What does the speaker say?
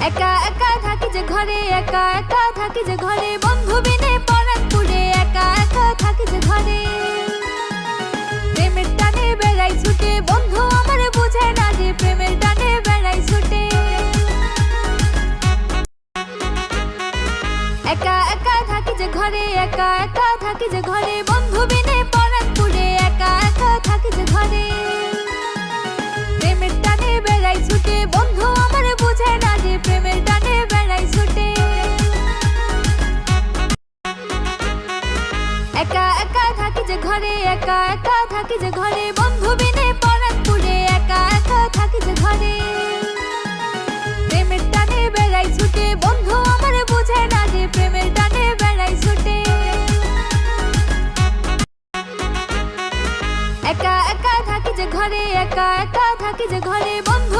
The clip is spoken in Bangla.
একা একা থাকি যে ঘরে, একা একা থাকি যে ঘরে, বন্ধু বিনে পরাণ পুড়ে, একা একা থাকি যে ঘরে। প্রেমের টানে বেড়াই ছুটে, বন্ধু আমার বুঝে না যে প্রেমের টানে বেড়াই ছুটে। একা একা থাকি যে ঘরে, একা একা থাকি যে ঘরে, বন্ধু বিনে পরাণ পুড়ে, একা একা থাকি যে ঘরে। প্রেমের টানে বেড়াই ছুটে, বন্ধু আমার বুঝে না যে প্রেমের টানে বেড়াই ছুটে। একা একা থাকি যে ঘরে, একা একা থাকি যে ঘরে, বন্ধু বিনে পরাণ পুড়ে, একা একা থাকি যে ঘরে। প্রেমের টানে বেড়াই ছুটে, বন্ধু আমার বুঝে না যে প্রেমের টানে বেড়াই ছুটে। একা একা থাকি যে ঘরে, একা একা থাকি যে ঘরে, বন্ধু